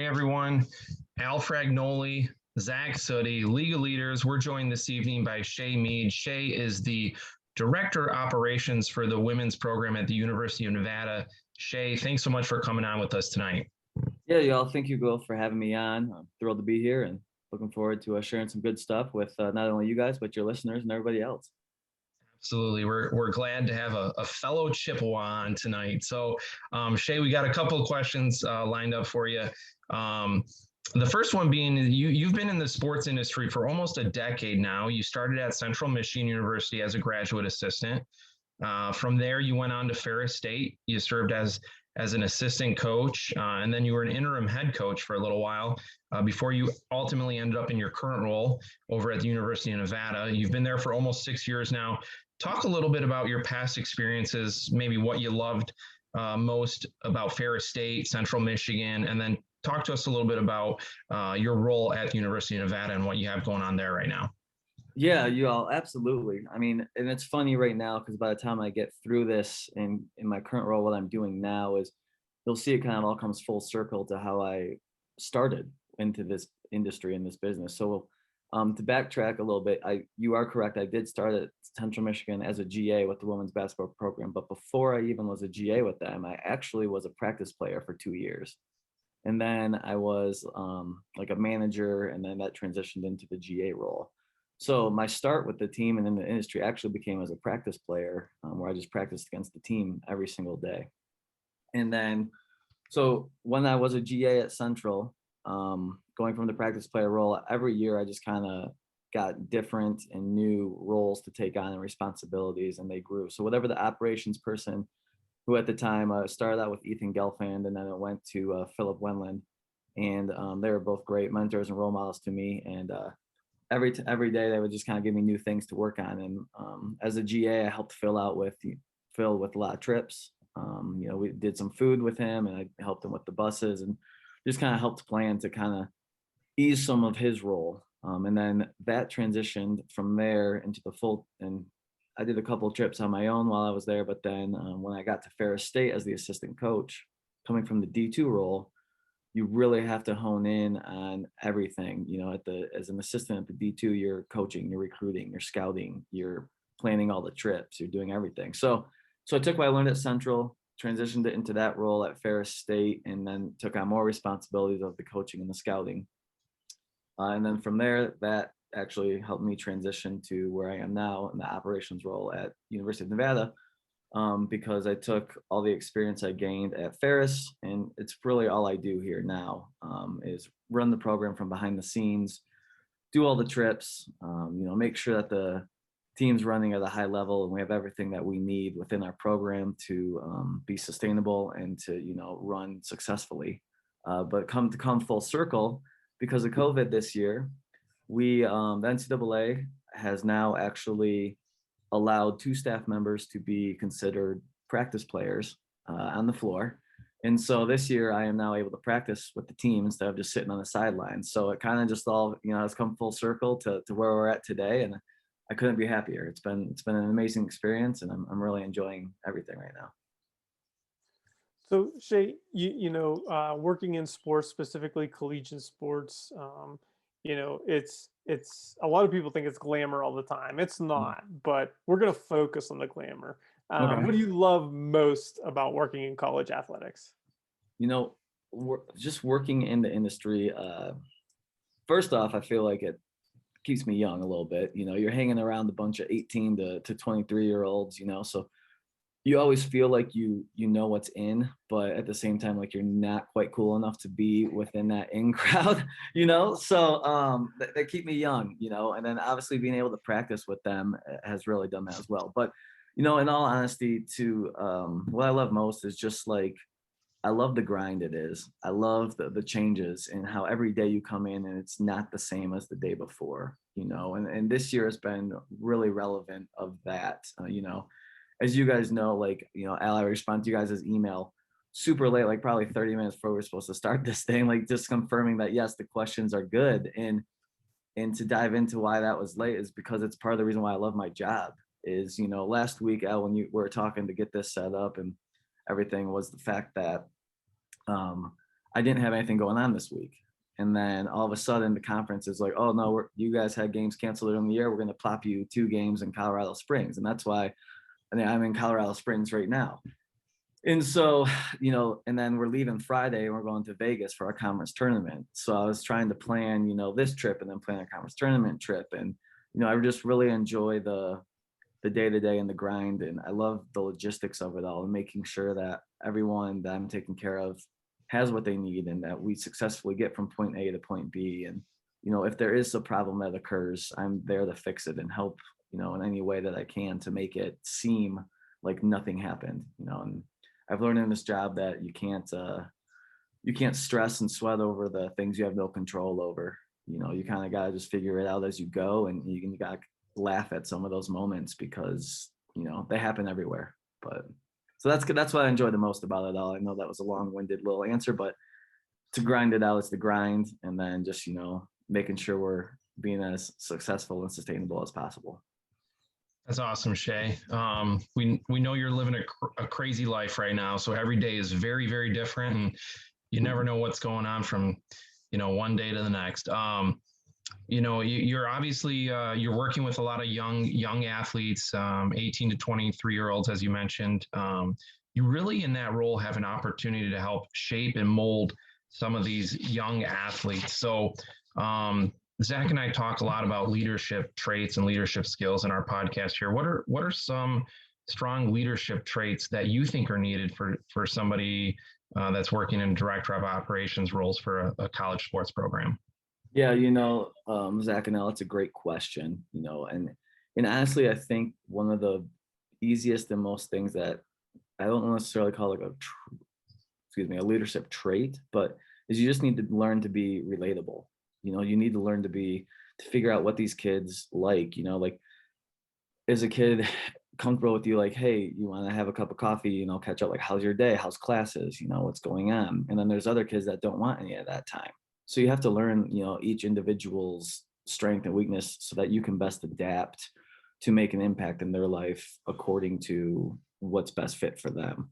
Hey everyone, Al Fragnoli, Zach Sooty, League Leaders. We're joined this evening by Shea Mead. Shea is the Director Operations for the women's program at the University of Nevada. Shea, thanks so much for coming on with us tonight. Yeah, y'all. Thank you, Will, for having me on. I'm thrilled to be here and looking forward to sharing some good stuff with not only you guys, but your listeners and everybody else. Absolutely. We're glad to have a fellow Chippewa on tonight. So, Shea, we got a couple of questions lined up for you. Um, the first one being you've been in the sports industry for almost a decade now. You started at Central Michigan University as a graduate assistant. From there, you went on to Ferris State. You served as an assistant coach, and then you were an interim head coach for a little while before you ultimately ended up in your current role over at the University of Nevada. You've been there for almost 6 years now. Talk a little bit about your past experiences, maybe what you loved most about Ferris State, Central Michigan, and then talk to us a little bit about your role at the University of Nevada and what you have going on there right now. Yeah, you all absolutely. I mean, and it's funny right now because by the time I get through this in my current role, what I'm doing now is you'll see it kind of all comes full circle to how I started into this industry and this business. So to backtrack a little bit, you are correct. I did start at Central Michigan as a GA with the women's basketball program, but before I even was a GA with them, I actually was a practice player for 2 years. And then I was like a manager, and then that transitioned into the GA role. So my start with the team and in the industry actually became as a practice player, where I just practiced against the team every single day. And then, so when I was a GA at Central, going from the practice player role, every year I just kind of got different and new roles to take on and responsibilities, and they grew. So whatever the operations person, who at the time started out with Ethan Gelfand, and then it went to Philip Wenland, and they were both great mentors and role models to me. And every day they would just kind of give me new things to work on. And as a GA, I helped Phil with a lot of trips. We did some food with him, and I helped him with the buses, and just kind of helped plan to kind of ease some of his role. And then that transitioned from there into the full, and I did a couple of trips on my own while I was there. But then when I got to Ferris State as the assistant coach, coming from the D2 role, you really have to hone in on everything. As an assistant at the D2, you're coaching, you're recruiting, you're scouting, you're planning all the trips, you're doing everything. So I took what I learned at Central, transitioned it into that role at Ferris State, and then took on more responsibilities of the coaching and the scouting. And then from there, that actually helped me transition to where I am now in the operations role at University of Nevada, because I took all the experience I gained at Ferris, and it's really all I do here now, is run the program from behind the scenes, do all the trips, make sure that the team's running at a high level and we have everything that we need within our program to be sustainable and to run successfully. But come full circle, because of COVID this year, the NCAA has now actually allowed 2 staff members to be considered practice players on the floor. And so this year I am now able to practice with the team instead of just sitting on the sidelines. So it kind of just all, it's come full circle to where we're at today. And I couldn't be happier. It's been an amazing experience, and I'm really enjoying everything right now. So Shea, working in sports, specifically collegiate sports, it's a lot of people think it's glamour all the time. It's not, but we're going to focus on the glamour. Okay. What do you love most about working in college athletics? Just working in the industry. First off, I feel like it keeps me young a little bit. You're hanging around a bunch of 18 to 23-year-olds, so you always feel like you know what's in, but at the same time, like you're not quite cool enough to be within that in crowd, so they keep me young, and then obviously being able to practice with them has really done that as well. But in all honesty, what I love most is just like, I love the grind it is. I love the changes and how every day you come in and it's not the same as the day before, and this year has been really relevant of that. As you guys know, Al, I respond to you guys' email super late, like probably 30 minutes before we're supposed to start this thing, like just confirming that, yes, the questions are good. And to dive into why that was late is because it's part of the reason why I love my job is, last week, Al, when you were talking to get this set up and everything, was the fact that I didn't have anything going on this week. And then all of a sudden the conference is like, oh no, you guys had games canceled in the year. We're going to plop you 2 games in Colorado Springs. And that's why I'm in Colorado Springs right now. And so, and then we're leaving Friday and we're going to Vegas for our conference tournament. So I was trying to plan, this trip and then plan a conference tournament trip. And, I just really enjoy the day-to-day and the grind. And I love the logistics of it all and making sure that everyone that I'm taking care of has what they need and that we successfully get from point A to point B. And, if there is a problem that occurs, I'm there to fix it and help, in any way that I can to make it seem like nothing happened, and I've learned in this job that you can't stress and sweat over the things you have no control over. You kind of got to just figure it out as you go, and you got to laugh at some of those moments because, they happen everywhere. But so that's what I enjoy the most about it all. I know that was a long-winded little answer, but to grind it out, it's the grind, and then just, making sure we're being as successful and sustainable as possible. That's awesome, Shea. We know you're living a crazy life right now, so every day is very, very different, and you never know what's going on from, one day to the next. You're obviously you're working with a lot of young athletes, 18 to 23-year-olds, as you mentioned. You really, in that role, have an opportunity to help shape and mold some of these young athletes. So Zach and I talk a lot about leadership traits and leadership skills in our podcast here. What are some strong leadership traits that you think are needed for somebody that's working in director of operations roles for a college sports program? Yeah, Zach and Elle, it's a great question, and honestly, I think one of the easiest and most things that I don't necessarily call like a leadership trait, but is you just need to learn to be relatable. You need to learn to figure out what these kids like, like is a kid comfortable with you, like, hey, you want to have a cup of coffee, catch up, like, how's your day? How's classes? What's going on? And then there's other kids that don't want any of that time. So you have to learn, each individual's strength and weakness so that you can best adapt to make an impact in their life according to what's best fit for them.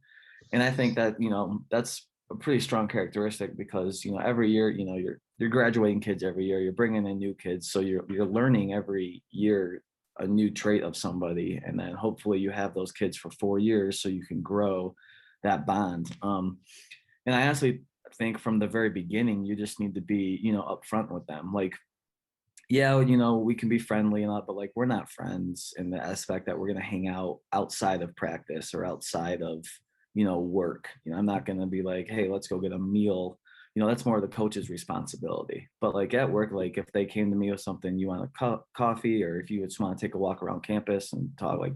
And I think that, that's a pretty strong characteristic because, every year, you're graduating kids every year, you're bringing in new kids. So you're learning every year a new trait of somebody. And then hopefully you have those kids for 4 years so you can grow that bond. And I honestly think from the very beginning, you just need to be, upfront with them. Like, yeah, we can be friendly and all, but like, we're not friends in the aspect that we're going to hang out outside of practice or outside of, work. I'm not going to be like, hey, let's go get a meal. That's more the coach's responsibility. But like at work, like if they came to me with something, you want a coffee, or if you just want to take a walk around campus and talk, like,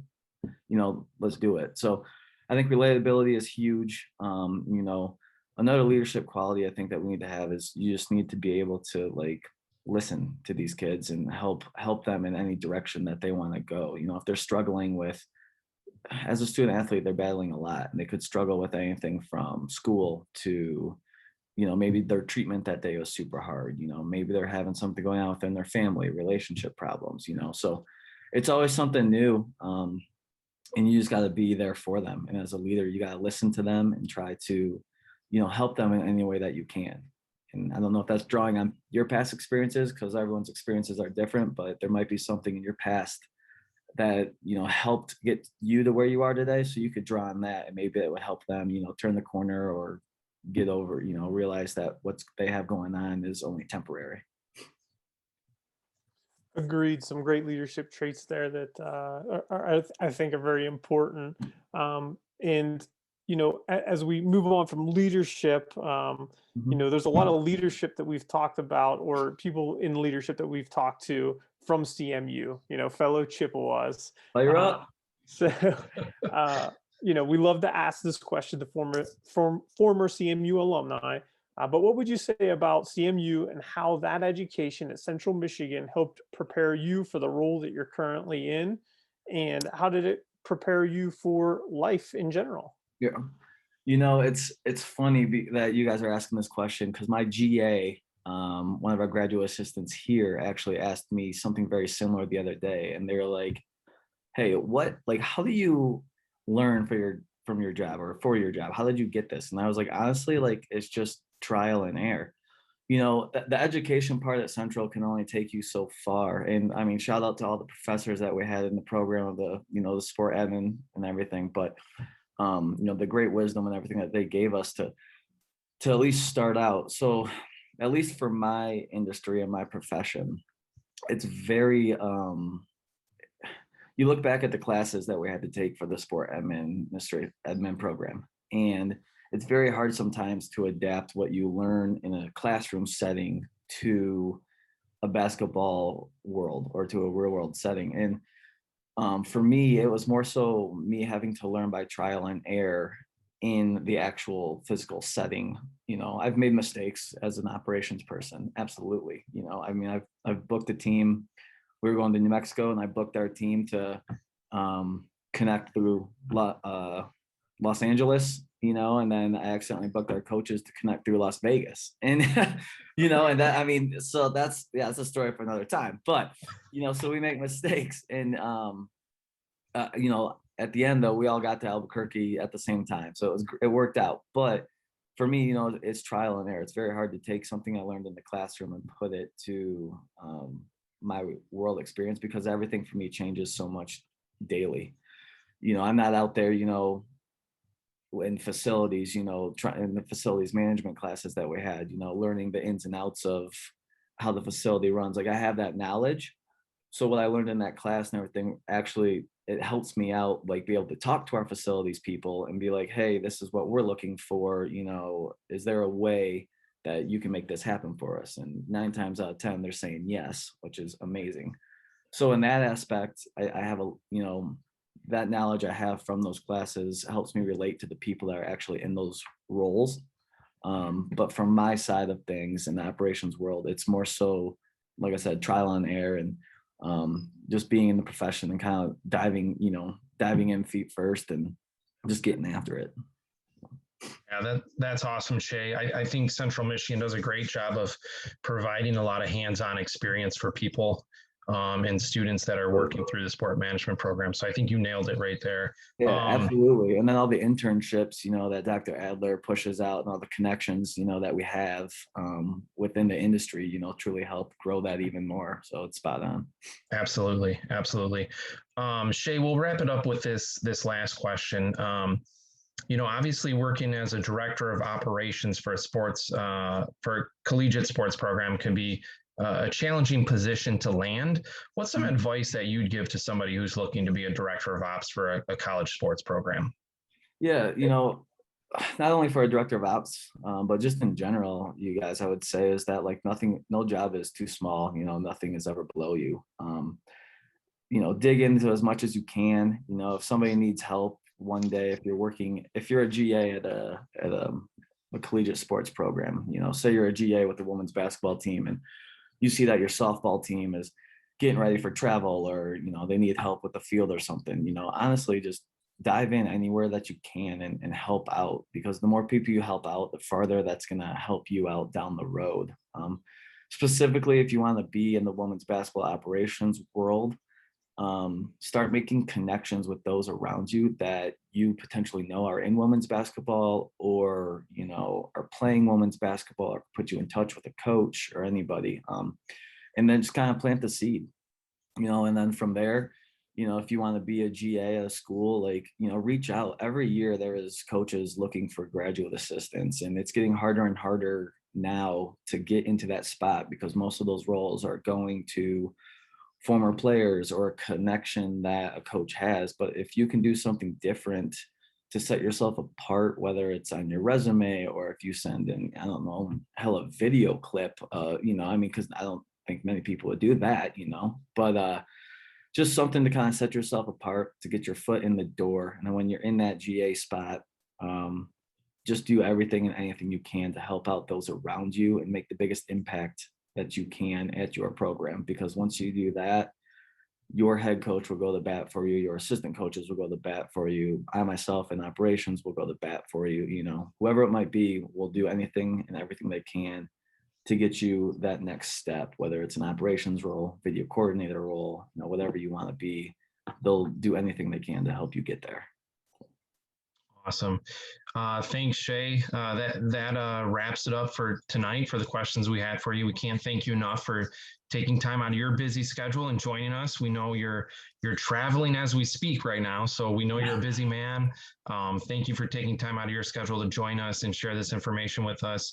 let's do it. So I think relatability is huge. Another leadership quality I think that we need to have is you just need to be able to like listen to these kids and help them in any direction that they want to go. If they're struggling with, as a student athlete, they're battling a lot, and they could struggle with anything from school to, maybe their treatment that day was super hard. Maybe they're having something going on within their family, relationship problems, so it's always something new. And you just got to be there for them. And as a leader, you got to listen to them and try to, help them in any way that you can. And I don't know if that's drawing on your past experiences, because everyone's experiences are different, but there might be something in your past that, helped get you to where you are today. So you could draw on that, and maybe it would help them, turn the corner or get over, realize that what they have going on is only temporary. Agreed. Some great leadership traits there that I think are very important. And as we move on from leadership, there's a lot of leadership that we've talked about, or people in leadership that we've talked to from CMU, fellow Chippewas. Fire up. So, we love to ask this question to former CMU alumni. But what would you say about CMU and how that education at Central Michigan helped prepare you for the role that you're currently in? And how did it prepare you for life in general? Yeah. It's funny that you guys are asking this question, because my GA, one of our graduate assistants here, actually asked me something very similar the other day. And they were like, hey, how do you learn from your job or for your job? How did you get this? And I was like, honestly, like, it's just trial and error. The education part at Central can only take you so far. And I mean, shout out to all the professors that we had in the program of the sport admin and everything, but the great wisdom and everything that they gave us to at least start out. So at least for my industry and my profession, it's very, you look back at the classes that we had to take for the sport admin program, and it's very hard sometimes to adapt what you learn in a classroom setting to a basketball world or to a real world setting. And for me, it was more so me having to learn by trial and error in the actual physical setting. I've made mistakes as an operations person. Absolutely. I mean, I've booked a team. We were going to New Mexico, and I booked our team to connect through Los Angeles, and then I accidentally booked our coaches to connect through Las Vegas. And, and that, I mean, so that's a story for another time, but, so we make mistakes. And, at the end though, we all got to Albuquerque at the same time. So it worked out. But for me, it's trial and error. It's very hard to take something I learned in the classroom and put it to my world experience, because everything for me changes so much daily. I'm not out there, in facilities, in the facilities management classes that we had, learning the ins and outs of how the facility runs. Like, I have that knowledge. So what I learned in that class and everything, actually, it helps me out, like, be able to talk to our facilities people and be like, hey, this is what we're looking for. Is there a way that you can make this happen for us? And 9 times out of 10, they're saying yes, which is amazing. So in that aspect, I have that knowledge I have from those classes helps me relate to the people that are actually in those roles. But from my side of things in the operations world, it's more so, like I said, trial and error, and just being in the profession and kind of diving in feet first and just getting after it. Yeah, that's awesome, Shea. I think Central Michigan does a great job of providing a lot of hands-on experience for people and students that are working through the sport management program. So I think you nailed it right there. Yeah, absolutely. And then all the internships, that Dr. Adler pushes out, and all the connections, that we have within the industry, truly help grow that even more. So it's spot on. Absolutely. Absolutely. Shea, we'll wrap it up with this last question. Obviously working as a director of operations for for collegiate sports program can be a challenging position to land. What's some advice that you'd give to somebody who's looking to be a director of ops for a college sports program? Yeah, not only for a director of ops, but just in general, you guys, I would say is that, like, no job is too small. Nothing is ever below you. Dig into as much as you can. If somebody needs help one day, if you're a GA at a collegiate sports program, say you're a GA with the women's basketball team, and you see that your softball team is getting ready for travel, or they need help with the field or something, honestly, just dive in anywhere that you can and help out, because the more people you help out, the farther that's going to help you out down the road. Specifically, if you want to be in the women's basketball operations world, start making connections with those around you that you potentially know are in women's basketball, or are playing women's basketball, or put you in touch with a coach or anybody, and then just kind of plant the seed, and then from there, if you want to be a GA at a school, like, reach out. Every year there is coaches looking for graduate assistants, and it's getting harder and harder now to get into that spot, because most of those roles are going to former players or a connection that a coach has. But if you can do something different to set yourself apart, whether it's on your resume, or if you send in, I don't know, hella video clip, because I don't think many people would do that, but just something to kind of set yourself apart, to get your foot in the door. And then when you're in that GA spot, just do everything and anything you can to help out those around you and make the biggest impact that you can at your program. Because once you do that, your head coach will go to bat for you, your assistant coaches will go to bat for you, I myself in operations will go to bat for you, whoever it might be will do anything and everything they can to get you that next step, whether it's an operations role, video coordinator role, whatever you want to be, they'll do anything they can to help you get there. Awesome. Thanks, Shea. That wraps it up for tonight for the questions we had for you. We can't thank you enough for taking time out of your busy schedule and joining us. We know you're traveling as we speak right now, so we know you're a busy man. Thank you for taking time out of your schedule to join us and share this information with us.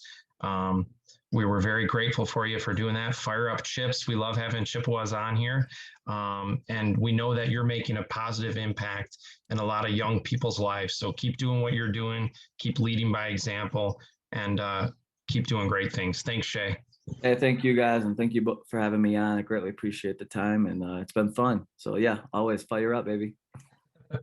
We were very grateful for you for doing that. Fire up Chips. We love having Chippewas on here. And we know that you're making a positive impact in a lot of young people's lives. So keep doing what you're doing, keep leading by example, and keep doing great things. Thanks, Shea. Hey, thank you guys, and thank you for having me on. I greatly appreciate the time, and it's been fun. So yeah, always fire up, baby.